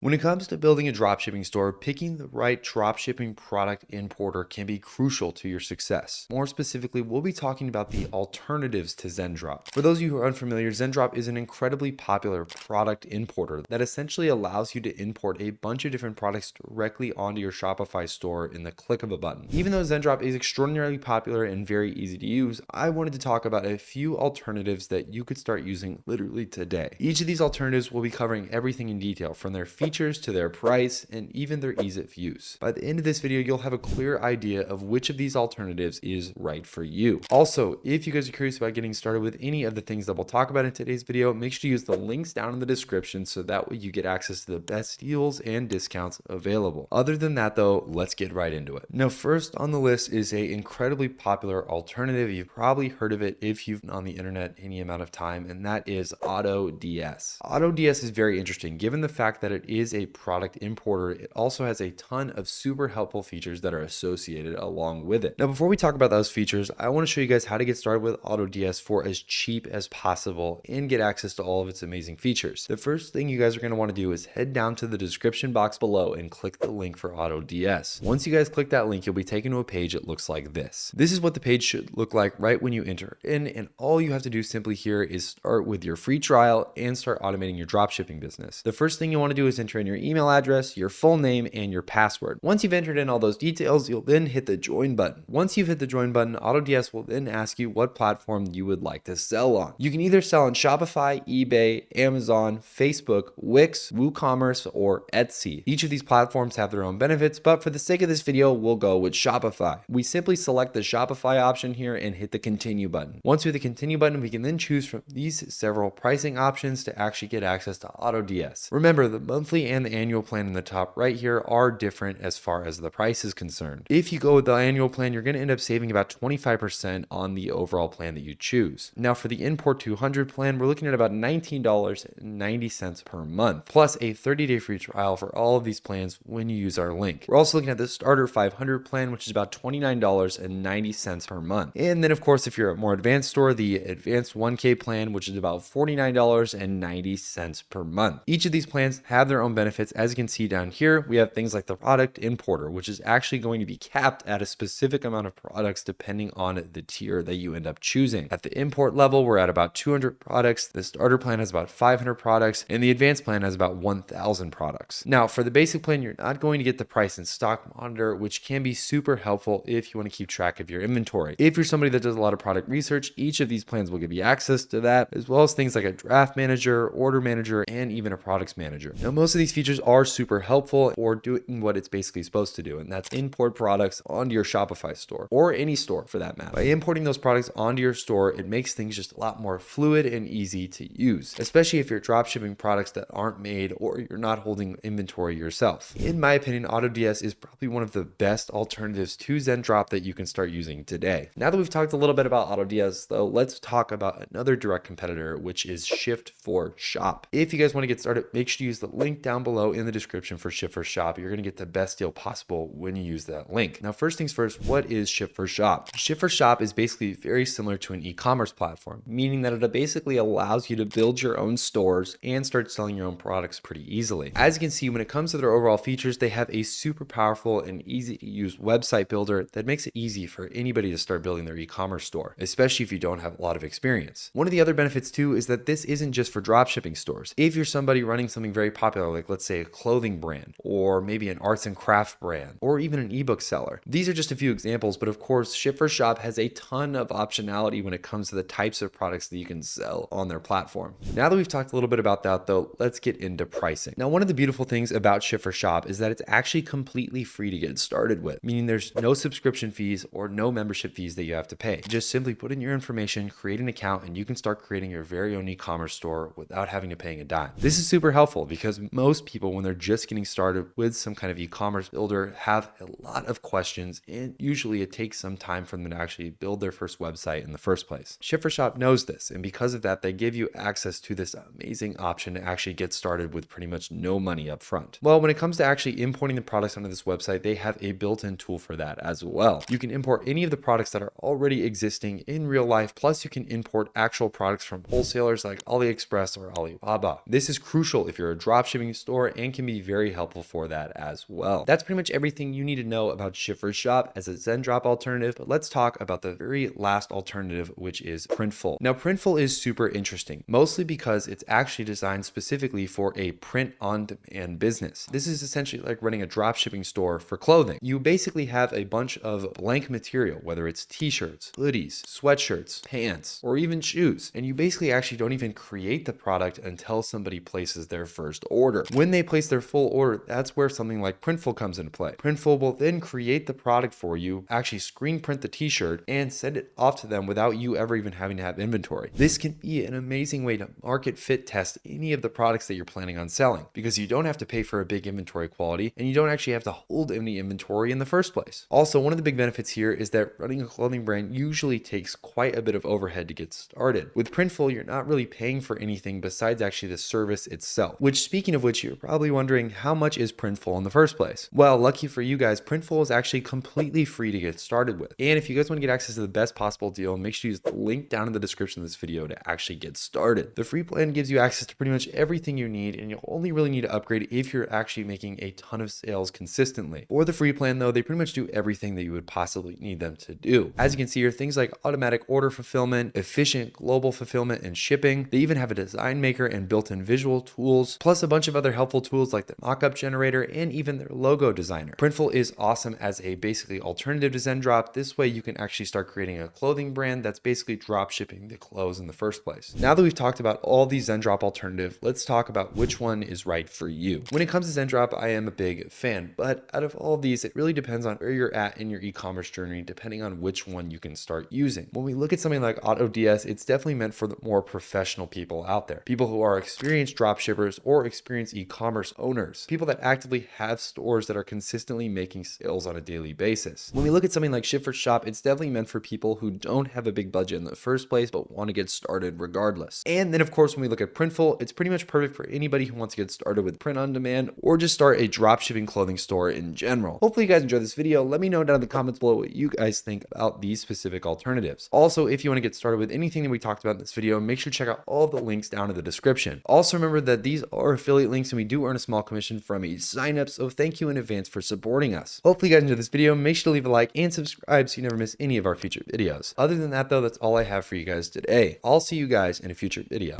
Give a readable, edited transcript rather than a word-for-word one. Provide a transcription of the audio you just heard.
When it comes to building a dropshipping store, picking the right dropshipping product importer can be crucial to your success. More specifically, we'll be talking about the alternatives to Zendrop. For those of you who are unfamiliar, Zendrop is an incredibly popular product importer that essentially allows you to import a bunch of different products directly onto your Shopify store in the click of a button. Even though Zendrop is extraordinarily popular and very easy to use, I wanted to talk about a few alternatives that you could start using literally today. Each of these alternatives will be covering everything in detail, from their features to their price and even their ease of use. By the end of this video, you'll have a clear idea of which of these alternatives is right for you. Also, if you guys are curious about getting started with any of the things that we'll talk about in today's video, make sure to use the links down in the description so that way you get access to the best deals and discounts available. Other than that though, let's get right into it. Now, first on the list is a incredibly popular alternative. You've probably heard of it if you've been on the internet any amount of time, and that is AutoDS. AutoDS is very interesting given the fact that it is a product importer. It also has a ton of super helpful features that are associated along with it. Now, before we talk about those features, I want to show you guys how to get started with AutoDS for as cheap as possible and get access to all of its amazing features. The first thing you guys are going to want to do is head down to the description box below and click the link for AutoDS. Once you guys click that link, you'll be taken to a page that looks like this. This is what the page should look like right when you enter in, and all you have to do simply here is start with your free trial and start automating your dropshipping business. The first thing you want to do is enter in your email address, your full name, and your password. Once you've entered in all those details, you'll then hit the join button. Once you've hit the join button, AutoDS will then ask you what platform you would like to sell on. You can either sell on Shopify, eBay, Amazon, Facebook, Wix, WooCommerce, or Etsy. Each of these platforms have their own benefits, but for the sake of this video, we'll go with Shopify. We simply select the Shopify option here and hit the continue button. Once we hit the continue button, we can then choose from these several pricing options to actually get access to AutoDS. Remember, the monthly and the annual plan in the top right here are different as far as the price is concerned. If you go with the annual plan, you're going to end up saving about 25% on the overall plan that you choose. Now, for the Import 200 plan, we're looking at about $19.90 per month, plus a 30-day free trial for all of these plans when you use our link. We're also looking at the Starter 500 plan, which is about $29.90 per month. And then, of course, if you're a more advanced store, the Advanced 1K plan, which is about $49.90 per month. Each of these plans have their own benefits. As you can see down here, we have things like the product importer, which is actually going to be capped at a specific amount of products depending on the tier that you end up choosing. At the import level, we're at about 200 products. The starter plan has about 500 products, and the advanced plan has about 1,000 products. Now, for the basic plan, you're not going to get the price and stock monitor, which can be super helpful if you want to keep track of your inventory. If you're somebody that does a lot of product research, each of these plans will give you access to that, as well as things like a draft manager, order manager, and even a products manager. Now, most of these features are super helpful for doing what it's basically supposed to do, and that's import products onto your Shopify store, or any store for that matter. By importing those products onto your store, it makes things just a lot more fluid and easy to use, especially if you're dropshipping products that aren't made or you're not holding inventory yourself. In my opinion, AutoDS is probably one of the best alternatives to Zendrop that you can start using today. Now that we've talked a little bit about AutoDS though, let's talk about another direct competitor, which is Ship4Shop. If you guys want to get started, make sure to use the link down below in the description for Ship4Shop. You're going to get the best deal possible when you use that link. Now, first things first, what is Ship4Shop? Ship4Shop is basically very similar to an e-commerce platform, meaning that it basically allows you to build your own stores and start selling your own products pretty easily. As you can see, when it comes to their overall features, they have a super powerful and easy to use website builder that makes it easy for anybody to start building their e-commerce store, especially if you don't have a lot of experience. One of the other benefits too is that this isn't just for dropshipping stores. If you're somebody running something very popular, like let's say a clothing brand, or maybe an arts and craft brand, or even an ebook seller. These are just a few examples, but of course, Ship4Shop has a ton of optionality when it comes to the types of products that you can sell on their platform. Now that we've talked a little bit about that though, let's get into pricing. Now, one of the beautiful things about Ship4Shop is that it's actually completely free to get started with, meaning there's no subscription fees or no membership fees that you have to pay. Just simply put in your information, create an account, and you can start creating your very own e-commerce store without having to pay a dime. This is super helpful because most people, when they're just getting started with some kind of e-commerce builder, have a lot of questions, and usually it takes some time for them to actually build their first website in the first place. Ship4Shop knows this, and because of that, they give you access to this amazing option to actually get started with pretty much no money up front. Well, when it comes to actually importing the products onto this website, they have a built-in tool for that as well. You can import any of the products that are already existing in real life, plus you can import actual products from wholesalers like AliExpress or Alibaba. This is crucial if you're a dropshipping dropshipping store and can be very helpful for that as well. That's pretty much everything you need to know about Ship4Shop as a Zendrop alternative, but let's talk about the very last alternative, which is Printful. Now, Printful is super interesting, mostly because it's actually designed specifically for a print-on-demand business. This is essentially like running a dropshipping store for clothing. You basically have a bunch of blank material, whether it's t-shirts, hoodies, sweatshirts, pants, or even shoes, and you basically actually don't even create the product until somebody places their first order. When they place their full order, that's where something like Printful comes into play. Printful will then create the product for you, actually screen print the t-shirt, and send it off to them without you ever even having to have inventory. This can be an amazing way to market fit test any of the products that you're planning on selling, because you don't have to pay for a big inventory quality and you don't actually have to hold any inventory in the first place. Also, one of the big benefits here is that running a clothing brand usually takes quite a bit of overhead to get started. With Printful, you're not really paying for anything besides actually the service itself, which, speaking of which, you're probably wondering, how much is Printful in the first place? Well, lucky for you guys, Printful is actually completely free to get started with. And if you guys want to get access to the best possible deal, make sure you use the link down in the description of this video to actually get started. The free plan gives you access to pretty much everything you need, and you'll only really need to upgrade if you're actually making a ton of sales consistently. For the free plan though, they pretty much do everything that you would possibly need them to do. As you can see here, things like automatic order fulfillment, efficient global fulfillment and shipping. They even have a design maker and built-in visual tools, plus a bunch of other helpful tools like the mockup generator and even their logo designer. Printful is awesome as a basically alternative to Zendrop. This way you can actually start creating a clothing brand that's basically drop shipping the clothes in the first place. Now that we've talked about all these Zendrop alternatives, let's talk about which one is right for you. When it comes to Zendrop, I am a big fan, but out of all of these, it really depends on where you're at in your e-commerce journey, depending on which one you can start using. When we look at something like AutoDS, it's definitely meant for the more professional people out there, people who are experienced dropshippers or experienced e-commerce owners, people that actively have stores that are consistently making sales on a daily basis. When we look at something like Ship4Shop, it's definitely meant for people who don't have a big budget in the first place but want to get started regardless. And then of course, when we look at Printful, it's pretty much perfect for anybody who wants to get started with print on demand or just start a dropshipping clothing store in general. Hopefully you guys enjoyed this video. Let me know down in the comments below what you guys think about these specific alternatives. Also, if you want to get started with anything that we talked about in this video, make sure to check out all the links down in the description. Also remember that these are affiliate links and we do earn a small commission from each sign up, so thank you in advance for supporting us. Hopefully you guys enjoyed this video. Make sure to leave a like and subscribe so you never miss any of our future videos. Other than that though, that's all I have for you guys today. I'll see you guys in a future video.